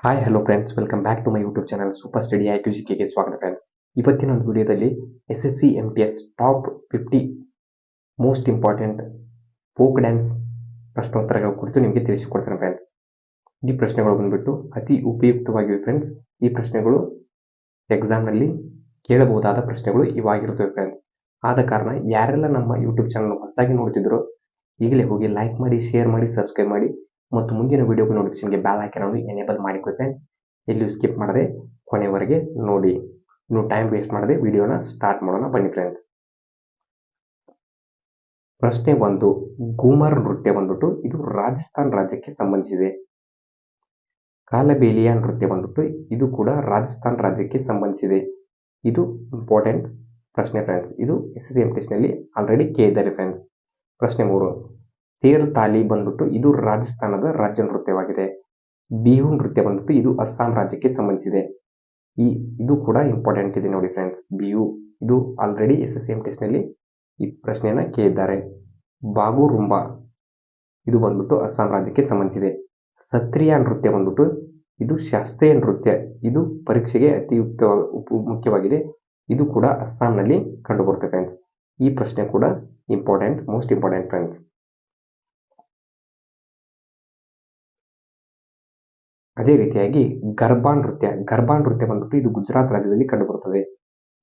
Hi hello friends, welcome back to my YouTube channel super study IQGK ಸ್ವಾಗತ friends. ಇವತ್ತಿನ ಒಂದು ವಿಡಿಯೋದಲ್ಲಿ SSC MTS top 50 most important folk dance ಪ್ರಶ್ನೋತ್ತರಗಳ ಕುರಿತು ನಿಮಗೆ ತಿಳಿಸಿಕೊಡ್ತೇನೆ ಫ್ರೆಂಡ್ಸ್. ಈ ಪ್ರಶ್ನೆಗಳು ಬಂದ್ಬಿಟ್ಟು ಅತಿ ಉಪಯುಕ್ತವಾಗಿವೆ ಫ್ರೆಂಡ್ಸ್. ಈ ಪ್ರಶ್ನೆಗಳು ಎಕ್ಸಾಮ್ನಲ್ಲಿ ಕೇಳಬಹುದಾದ ಪ್ರಶ್ನೆಗಳು ಇವಾಗಿರುತ್ತವೆ ಫ್ರೆಂಡ್ಸ್. ಆದ ಕಾರಣ ಯಾರೆಲ್ಲ ನಮ್ಮ ಯೂಟ್ಯೂಬ್ ಚಾನಲ್ ಹೊಸದಾಗಿ ನೋಡ್ತಿದ್ರು ಈಗಲೇ ಹೋಗಿ ಲೈಕ್ ಮಾಡಿ, ಶೇರ್ ಮಾಡಿ, ಸಬ್ಸ್ಕ್ರೈಬ್ ಮಾಡಿ ಮತ್ತು ಮುಂದಿನ ವಿಡಿಯೋಗೆ ನೋಟಿಫಿಕೇಶನ್ಗೆ ಬೆಲ್ ಐಕಾನ್ ಅನ್ನು ಎನೇಬಲ್ ಮಾಡಿಕೊಳ್ಳಿ ಫ್ರೆಂಡ್ಸ್. ಎಲ್ಲಿಯೂ ಸ್ಕಿಪ್ ಮಾಡದೆ ಕೊನೆವರೆಗೆ ನೋಡಿ. ಇನ್ನು ಟೈಮ್ ವೇಸ್ಟ್ ಮಾಡದೆ ವಿಡಿಯೋನ ಸ್ಟಾರ್ಟ್ ಮಾಡೋಣ ಬನ್ನಿ ಫ್ರೆಂಡ್ಸ್. ಪ್ರಶ್ನೆ 1, ಘೂಮರ್ ನೃತ್ಯ ಬಂದ್ಬಿಟ್ಟು ಇದು ರಾಜಸ್ಥಾನ್ ರಾಜ್ಯಕ್ಕೆ ಸಂಬಂಧಿಸಿದೆ. ಕಾಲಬೇಲಿಯ ನೃತ್ಯ ಬಂದ್ಬಿಟ್ಟು ಇದು ಕೂಡ ರಾಜಸ್ಥಾನ್ ರಾಜ್ಯಕ್ಕೆ ಸಂಬಂಧಿಸಿದೆ. ಇದು ಇಂಪಾರ್ಟೆಂಟ್ ಪ್ರಶ್ನೆ ಫ್ರೆಂಡ್ಸ್. ಇದು SSC MTS ನಲ್ಲಿ ಆಲ್ರೆಡಿ ಕೇಳಿದ್ದಾರೆ ಫ್ರೆಂಡ್ಸ್. ಪ್ರಶ್ನೆ 3, ತೇರ್ ತಾಲಿ ಬಂದ್ಬಿಟ್ಟು ಇದು ರಾಜಸ್ಥಾನದ ರಾಜ್ಯ ನೃತ್ಯವಾಗಿದೆ. ಬಿಹು ನೃತ್ಯ ಬಂದ್ಬಿಟ್ಟು ಇದು ಅಸ್ಸಾಂ ರಾಜ್ಯಕ್ಕೆ ಸಂಬಂಧಿಸಿದೆ. ಇದು ಕೂಡ ಇಂಪಾರ್ಟೆಂಟ್ ಇದೆ ನೋಡಿ ಫ್ರೆಂಡ್ಸ್. ಬಿಹು ಇದು ಆಲ್ರೆಡಿ SSC MTS ನಲ್ಲಿ ಈ ಪ್ರಶ್ನೆಯನ್ನ ಕೇಳಿದ್ದಾರೆ. ಬಾಗುರುಂಬಾ ಇದು ಬಂದ್ಬಿಟ್ಟು ಅಸ್ಸಾಂ ರಾಜ್ಯಕ್ಕೆ ಸಂಬಂಧಿಸಿದೆ. ಸತ್ರಿಯ ನೃತ್ಯ ಬಂದ್ಬಿಟ್ಟು ಇದು ಶಾಸ್ತ್ರೀಯ ನೃತ್ಯ. ಇದು ಪರೀಕ್ಷೆಗೆ ಅತಿ ಮುಖ್ಯವಾಗಿದೆ. ಇದು ಕೂಡ ಅಸ್ಸಾಂನಲ್ಲಿ ಕಂಡುಬರುತ್ತೆ ಫ್ರೆಂಡ್ಸ್. ಈ ಪ್ರಶ್ನೆ ಕೂಡ ಇಂಪಾರ್ಟೆಂಟ್, ಮೋಸ್ಟ್ ಇಂಪಾರ್ಟೆಂಟ್ ಫ್ರೆಂಡ್ಸ್. ಅದೇ ರೀತಿಯಾಗಿ ಗರ್ಭಾ ನೃತ್ಯ ಬಂದ್ಬಿಟ್ಟು ಇದು ಗುಜರಾತ್ ರಾಜ್ಯದಲ್ಲಿ ಕಂಡುಬರುತ್ತದೆ.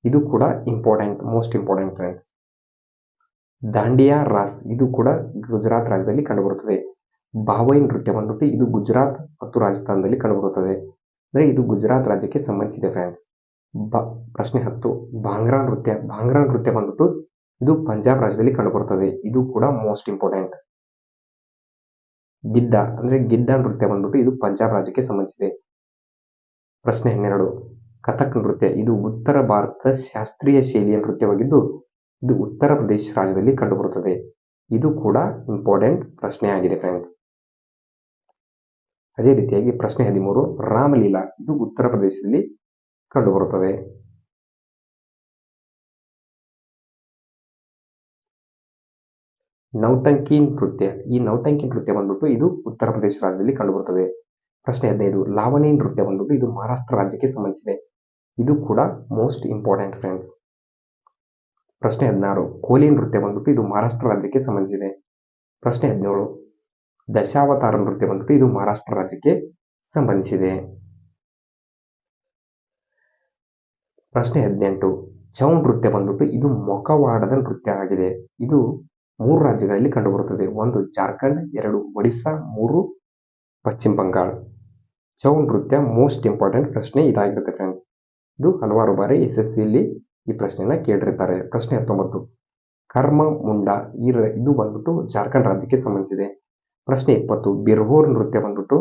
ಇದು ಕೂಡ important, most important friends. Dandiya raas ಇದು ಕೂಡ ಗುಜರಾತ್ ರಾಜ್ಯದಲ್ಲಿ ಕಂಡುಬರುತ್ತದೆ. ಭಾವೈ ನೃತ್ಯ ಬಂದ್ಬಿಟ್ಟು ಇದು ಗುಜರಾತ್ ಮತ್ತು ರಾಜಸ್ಥಾನದಲ್ಲಿ ಕಂಡುಬರುತ್ತದೆ. ಅಂದ್ರೆ ಇದು ಗುಜರಾತ್ ರಾಜ್ಯಕ್ಕೆ ಸಂಬಂಧಿಸಿದೆ ಫ್ರೆಂಡ್ಸ್. ಪ್ರಶ್ನೆ 10, ಭಾಂಗ್ರಾ ನೃತ್ಯ ಬಂದ್ಬಿಟ್ಟು ಇದು ಪಂಜಾಬ್ ರಾಜ್ಯದಲ್ಲಿ ಕಂಡುಬರುತ್ತದೆ. ಇದು ಕೂಡ ಮೋಸ್ಟ್ ಇಂಪಾರ್ಟೆಂಟ್. ಗಿಡ್ಡ ನೃತ್ಯ ಬಂದ್ಬಿಟ್ಟು ಇದು ಪಂಜಾಬ್ ರಾಜ್ಯಕ್ಕೆ ಸಂಬಂಧಿಸಿದೆ. ಪ್ರಶ್ನೆ 12, ಕಥಕ್ ನೃತ್ಯ ಇದು ಉತ್ತರ ಭಾರತದ ಶಾಸ್ತ್ರೀಯ ಶೈಲಿಯ ನೃತ್ಯವಾಗಿದ್ದು ಇದು ಉತ್ತರ ಪ್ರದೇಶ ರಾಜ್ಯದಲ್ಲಿ ಕಂಡುಬರುತ್ತದೆ. ಇದು ಕೂಡ ಇಂಪಾರ್ಟೆಂಟ್ ಪ್ರಶ್ನೆ ಆಗಿದೆ ಫ್ರೆಂಡ್ಸ್. ಅದೇ ರೀತಿಯಾಗಿ ಪ್ರಶ್ನೆ 13, ರಾಮಲೀಲಾ ಇದು ಉತ್ತರ ಪ್ರದೇಶದಲ್ಲಿ ಕಂಡುಬರುತ್ತದೆ. ನೌಟಂಕಿ ನೃತ್ಯ ಬಂದ್ಬಿಟ್ಟು ಇದು ಉತ್ತರ ಪ್ರದೇಶ ರಾಜ್ಯದಲ್ಲಿ ಕಂಡುಬರುತ್ತದೆ. ಪ್ರಶ್ನೆ 15, ಲಾವಣಿ ನೃತ್ಯ ಬಂದ್ಬಿಟ್ಟು ಇದು ಮಹಾರಾಷ್ಟ್ರ ರಾಜ್ಯಕ್ಕೆ ಸಂಬಂಧಿಸಿದೆ. ಇದು ಕೂಡ ಮೋಸ್ಟ್ ಇಂಪಾರ್ಟೆಂಟ್ ಫ್ರೆಂಡ್ಸ್. ಪ್ರಶ್ನೆ 16, ಕೋಲಿ ನೃತ್ಯ ಬಂದ್ಬಿಟ್ಟು ಇದು ಮಹಾರಾಷ್ಟ್ರ ರಾಜ್ಯಕ್ಕೆ ಸಂಬಂಧಿಸಿದೆ. ಪ್ರಶ್ನೆ 17, ದಶಾವತಾರ ನೃತ್ಯ ಬಂದ್ಬಿಟ್ಟು ಇದು ಮಹಾರಾಷ್ಟ್ರ ರಾಜ್ಯಕ್ಕೆ ಸಂಬಂಧಿಸಿದೆ. ಪ್ರಶ್ನೆ 18, ಛೌ ನೃತ್ಯ ಬಂದ್ಬಿಟ್ಟು ಇದು ಮೊಖವಾಡದ ನೃತ್ಯ ಆಗಿದೆ. ಇದು 3 ರಾಜ್ಯಗಳಲ್ಲಿ ಕಂಡುಬರುತ್ತದೆ. 1 ಜಾರ್ಖಂಡ್, 2 ಒಡಿಸ್ಸಾ, 3 ಪಶ್ಚಿಮ ಬಂಗಾಳ. ಛೌ ನೃತ್ಯ ಮೋಸ್ಟ್ ಇಂಪಾರ್ಟೆಂಟ್ ಪ್ರಶ್ನೆ ಇದಾಗಿರುತ್ತೆ ಫ್ರೆಂಡ್ಸ್. ಇದು ಹಲವಾರು ಬಾರಿ SSCಯಲ್ಲಿ ಈ ಪ್ರಶ್ನೆಯನ್ನ ಕೇಳಿರ್ತಾರೆ. ಪ್ರಶ್ನೆ 19, ಕರ್ಮ ಮುಂಡಾ ಇದು ಬಂದ್ಬಿಟ್ಟು ಜಾರ್ಖಂಡ್ ರಾಜ್ಯಕ್ಕೆ ಸಂಬಂಧಿಸಿದೆ. ಪ್ರಶ್ನೆ 20, ಬಿರ್ಹೋರ್ ನೃತ್ಯ ಬಂದ್ಬಿಟ್ಟು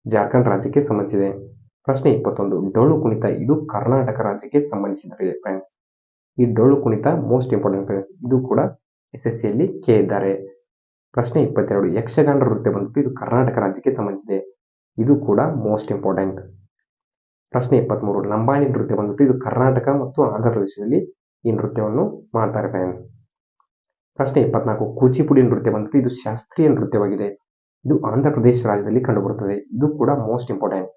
ಜಾರ್ಖಂಡ್ ರಾಜ್ಯಕ್ಕೆ ಸಂಬಂಧಿಸಿದೆ. ಪ್ರಶ್ನೆ 21, ಡೊಳ್ಳು ಕುಣಿತ ಇದು ಕರ್ನಾಟಕ ರಾಜ್ಯಕ್ಕೆ ಸಂಬಂಧಿಸಿದೆ ಫ್ರೆಂಡ್ಸ್. ಈ Dollu Kunitha most important friends. ಇದು ಕೂಡ SSCಯಲ್ಲಿ ಕೇಳಿದ್ದಾರೆ. ಪ್ರಶ್ನೆ 22, ಯಕ್ಷಗಾನ ನೃತ್ಯ ಬಂದ್ಬಿಟ್ಟು ಇದು ಕರ್ನಾಟಕ ರಾಜ್ಯಕ್ಕೆ ಸಂಬಂಧಿಸಿದೆ. ಇದು ಕೂಡ ಮೋಸ್ಟ್ ಇಂಪಾರ್ಟೆಂಟ್. ಪ್ರಶ್ನೆ 23, ಲಂಬಾಣಿ ನೃತ್ಯ ಬಂದ್ಬಿಟ್ಟು ಇದು ಕರ್ನಾಟಕ ಮತ್ತು ಆಂಧ್ರ ಪ್ರದೇಶದಲ್ಲಿ ಈ ನೃತ್ಯವನ್ನು ಮಾಡ್ತಾರೆ ಫ್ರೆಂಡ್ಸ್. ಪ್ರಶ್ನೆ 24, ಕೂಚಿಪುಡಿ ನೃತ್ಯ ಬಂದ್ಬಿಟ್ಟು ಇದು ಶಾಸ್ತ್ರೀಯ ನೃತ್ಯವಾಗಿದೆ. ಇದು ಆಂಧ್ರ ಪ್ರದೇಶ ರಾಜ್ಯದಲ್ಲಿ ಕಂಡುಬರುತ್ತದೆ. ಇದು ಕೂಡ ಮೋಸ್ಟ್ ಇಂಪಾರ್ಟೆಂಟ್.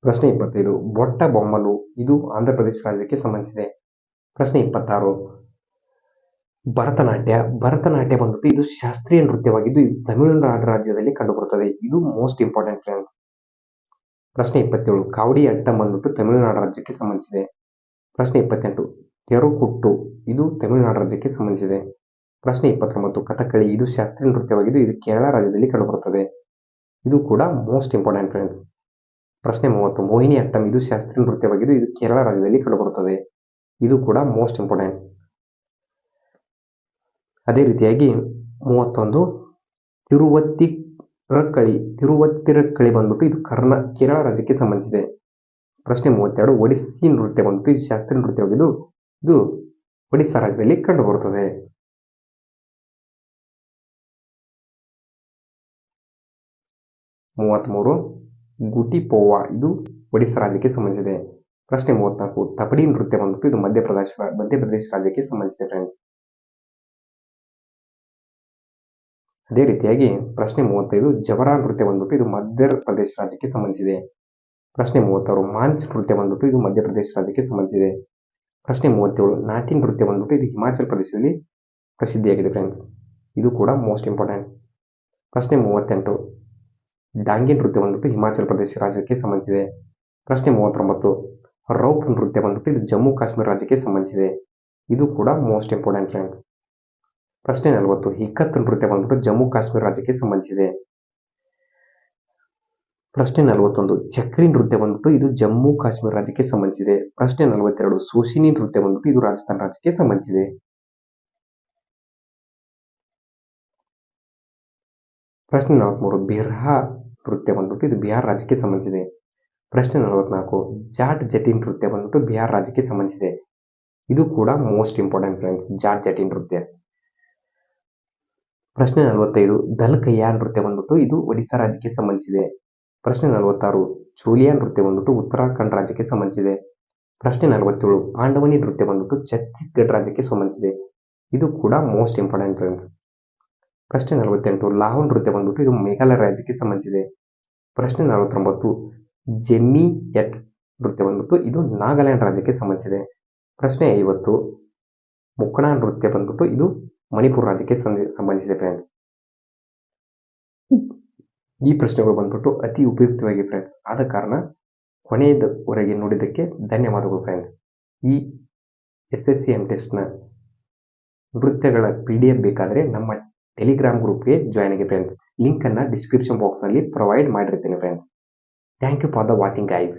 ಪ್ರಶ್ನೆ 25, ಬೊಟ್ಟ ಬೊಮ್ಮಲು ಇದು ಆಂಧ್ರ ಪ್ರದೇಶ ರಾಜ್ಯಕ್ಕೆ ಸಂಬಂಧಿಸಿದೆ. ಪ್ರಶ್ನೆ 26, ಭರತನಾಟ್ಯ ಬಂದ್ಬಿಟ್ಟು ಇದು ಶಾಸ್ತ್ರೀಯ ನೃತ್ಯವಾಗಿದ್ದು ಇದು ತಮಿಳುನಾಡು ರಾಜ್ಯದಲ್ಲಿ ಕಂಡುಬರುತ್ತದೆ. ಇದು ಮೋಸ್ಟ್ ಇಂಪಾರ್ಟೆಂಟ್ ಫ್ರೆಂಡ್ಸ್. ಪ್ರಶ್ನೆ 27, ಕಾವಡಿ ಅಟ್ಟಂ ಬಂದ್ಬಿಟ್ಟು ತಮಿಳುನಾಡು ರಾಜ್ಯಕ್ಕೆ ಸಂಬಂಧಿಸಿದೆ. ಪ್ರಶ್ನೆ 28, ತೆರುಕುಟ್ಟು ಇದು ತಮಿಳುನಾಡು ರಾಜ್ಯಕ್ಕೆ ಸಂಬಂಧಿಸಿದೆ. ಪ್ರಶ್ನೆ 29, ಕಥಕಳಿ ಇದು ಶಾಸ್ತ್ರೀಯ ನೃತ್ಯವಾಗಿದ್ದು ಇದು ಕೇರಳ ರಾಜ್ಯದಲ್ಲಿ ಕಂಡುಬರುತ್ತದೆ. ಇದು ಕೂಡ ಮೋಸ್ಟ್ ಇಂಪಾರ್ಟೆಂಟ್ ಫ್ರೆಂಡ್ಸ್. ಪ್ರಶ್ನೆ 30, ಮೋಹಿನಿ ಅಟ್ಟಂ ಇದು ಶಾಸ್ತ್ರೀಯ ನೃತ್ಯವಾಗಿದ್ದು ಇದು ಕೇರಳ ರಾಜ್ಯದಲ್ಲಿ ಕಂಡುಬರುತ್ತದೆ. ಇದು ಕೂಡ ಮೋಸ್ಟ್ ಇಂಪಾರ್ಟೆಂಟ್. ಅದೇ ರೀತಿಯಾಗಿ 31, ತಿರುವತ್ತಿರಕ್ಕಳಿ ಬಂದ್ಬಿಟ್ಟು ಇದು ಕೇರಳ ರಾಜ್ಯಕ್ಕೆ ಸಂಬಂಧಿಸಿದೆ. ಪ್ರಶ್ನೆ 32, ಒಡಿಸ್ಸಿ ನೃತ್ಯ ಬಂದ್ಬಿಟ್ಟು ಇದು ಶಾಸ್ತ್ರೀಯ ನೃತ್ಯವಾಗಿದ್ದು ಇದು ಒಡಿಸ್ಸಾ ರಾಜ್ಯದಲ್ಲಿ ಕಂಡುಬರುತ್ತದೆ. 33, ಗುಟಿಪೋವಾ ಇದು ಒಡಿಸ್ಸಾ ರಾಜ್ಯಕ್ಕೆ ಸಂಬಂಧಿಸಿದೆ. ಪ್ರಶ್ನೆ 34, ತಪಡಿ ನೃತ್ಯ ಬಂದ್ಬಿಟ್ಟು ಇದು ಮಧ್ಯಪ್ರದೇಶ ರಾಜ್ಯಕ್ಕೆ ಸಂಬಂಧಿಸಿದೆ ಫ್ರೆಂಡ್ಸ್. ಅದೇ ರೀತಿಯಾಗಿ ಪ್ರಶ್ನೆ 35 ಜವರಾ ನೃತ್ಯ ಬಂದ್ಬಿಟ್ಟು ಇದು ಮಧ್ಯಪ್ರದೇಶ ರಾಜ್ಯಕ್ಕೆ ಸಂಬಂಧಿಸಿದೆ. ಪ್ರಶ್ನೆ 36 ಮಾಂಚ್ ನೃತ್ಯ ಬಂದ್ಬಿಟ್ಟು ಇದು ಮಧ್ಯಪ್ರದೇಶ ರಾಜ್ಯಕ್ಕೆ ಸಂಬಂಧಿಸಿದೆ. ಪ್ರಶ್ನೆ 37 ನಾಟಿ ನೃತ್ಯ ಬಂದ್ಬಿಟ್ಟು ಇದು ಹಿಮಾಚಲ ಪ್ರದೇಶದಲ್ಲಿ ಪ್ರಸಿದ್ಧಿಯಾಗಿದೆ ಫ್ರೆಂಡ್ಸ್. ಇದು ಕೂಡ ಮೋಸ್ಟ್ ಇಂಪಾರ್ಟೆಂಟ್. ಪ್ರಶ್ನೆ 38 ಡಾಂಗಿ ನೃತ್ಯ ಬಂದ್ಬಿಟ್ಟು ಹಿಮಾಚಲ ಪ್ರದೇಶ ರಾಜ್ಯಕ್ಕೆ ಸಂಬಂಧಿಸಿದೆ. ಪ್ರಶ್ನೆ 39 ರೌಪ್ ನೃತ್ಯ ಬಂದ್ಬಿಟ್ಟು ಇದು ಜಮ್ಮು ಕಾಶ್ಮೀರ ರಾಜ್ಯಕ್ಕೆ ಸಂಬಂಧಿಸಿದೆ. ಇದು ಕೂಡ ಮೋಸ್ಟ್ ಇಂಪಾರ್ಟೆಂಟ್ ಫ್ರೆಂಡ್ಸ್. ಪ್ರಶ್ನೆ 40 ಹಿಕತ್ ನೃತ್ಯ ಬಂದ್ಬಿಟ್ಟು ಜಮ್ಮು ಕಾಶ್ಮೀರ ರಾಜ್ಯಕ್ಕೆ ಸಂಬಂಧಿಸಿದೆ. ಪ್ರಶ್ನೆ 41 ಚಕ್ರಿ ನೃತ್ಯ ಬಂದ್ಬಿಟ್ಟು ಇದು ಜಮ್ಮು ಕಾಶ್ಮೀರ ರಾಜ್ಯಕ್ಕೆ ಸಂಬಂಧಿಸಿದೆ. ಪ್ರಶ್ನೆ 42 ಸೂಸಿನಿ ನೃತ್ಯ ಬಂದ್ಬಿಟ್ಟು ಇದು ರಾಜಸ್ಥಾನ ರಾಜ್ಯಕ್ಕೆ ಸಂಬಂಧಿಸಿದೆ. ಪ್ರಶ್ನೆ 43 ಬಿರ್ಹಾ ನೃತ್ಯ ಬಂದ್ಬಿಟ್ಟು ಇದು ಬಿಹಾರ್ ರಾಜ್ಯಕ್ಕೆ ಸಂಬಂಧಿಸಿದೆ. ಪ್ರಶ್ನೆ 44 ಜಾಟ್ ಜಟಿ ನೃತ್ಯ ಬಂದ್ಬಿಟ್ಟು ಬಿಹಾರ್ ರಾಜ್ಯಕ್ಕೆ ಸಂಬಂಧಿಸಿದೆ. ಇದು ಕೂಡ ಮೋಸ್ಟ್ ಇಂಪಾರ್ಟೆಂಟ್ ಫ್ರೆಂಡ್ಸ್, ಜಾಟ್ ಜಟಿ ನೃತ್ಯ. ಪ್ರಶ್ನೆ 45 ದಲ್ಕಯ್ಯ ನೃತ್ಯ ಬಂದ್ಬಿಟ್ಟು ಇದು ಒಡಿಶಾ ರಾಜ್ಯಕ್ಕೆ ಸಂಬಂಧಿಸಿದೆ. ಪ್ರಶ್ನೆ 46 ಚೋಲಿಯಾ ನೃತ್ಯ ಬಂದ್ಬಿಟ್ಟು ಉತ್ತರಾಖಂಡ್ ರಾಜ್ಯಕ್ಕೆ ಸಂಬಂಧಿಸಿದೆ. ಪ್ರಶ್ನೆ 47 ಆಂಡವನಿ ನೃತ್ಯ ಬಂದ್ಬಿಟ್ಟು ಛತ್ತೀಸ್ಗಢ ರಾಜ್ಯಕ್ಕೆ ಸಂಬಂಧಿಸಿದೆ. ಇದು ಕೂಡ ಮೋಸ್ಟ್ ಇಂಪಾರ್ಟೆಂಟ್ ಫ್ರೆಂಡ್ಸ್. ಪ್ರಶ್ನೆ 48 ಲಾಹೋ ನೃತ್ಯ ಬಂದ್ಬಿಟ್ಟು ಇದು ಮೇಘಾಲಯ ರಾಜ್ಯಕ್ಕೆ ಸಂಬಂಧಿಸಿದೆ. ಪ್ರಶ್ನೆ 49 ಜೆಮಿಯಟ್ ನೃತ್ಯ ಬಂದ್ಬಿಟ್ಟು ಇದು ನಾಗಾಲ್ಯಾಂಡ್ ರಾಜ್ಯಕ್ಕೆ ಸಂಬಂಧಿಸಿದೆ. ಪ್ರಶ್ನೆ 50 ಮುಕ್ಣಾ ನೃತ್ಯ ಬಂದ್ಬಿಟ್ಟು ಇದು ಮಣಿಪುರ ರಾಜ್ಯಕ್ಕೆ ಸಂಬಂಧಿಸಿದೆ ಫ್ರೆಂಡ್ಸ್. ಈ ಪ್ರಶ್ನೆಗಳು ಬಂದ್ಬಿಟ್ಟು ಅತಿ ಉಪಯುಕ್ತವಾಗಿ ಫ್ರೆಂಡ್ಸ್. ಆದ ಕಾರಣ ಕೊನೆಯವರೆಗೆ ನೋಡಿದ್ದಕ್ಕೆ ಧನ್ಯವಾದಗಳು ಫ್ರೆಂಡ್ಸ್. ಈ SSC MTest ನ ನೃತ್ಯಗಳ PDF ಬೇಕಾದರೆ ನಮ್ಮ ಟೆಲಿಗ್ರಾಮ್ ಗ್ರೂಪ್ಗೆ ಜಾಯ್ನ್ ಆಗಿ ಫ್ರೆಂಡ್ಸ್. ಲಿಂಕ್ ಅನ್ನ ಡಿಸ್ಕ್ರಿಪ್ಷನ್ ಬಾಕ್ಸ್ ನಲ್ಲಿ ಪ್ರೊವೈಡ್ ಮಾಡಿರ್ತೀನಿ friends. Thank you for the watching guys.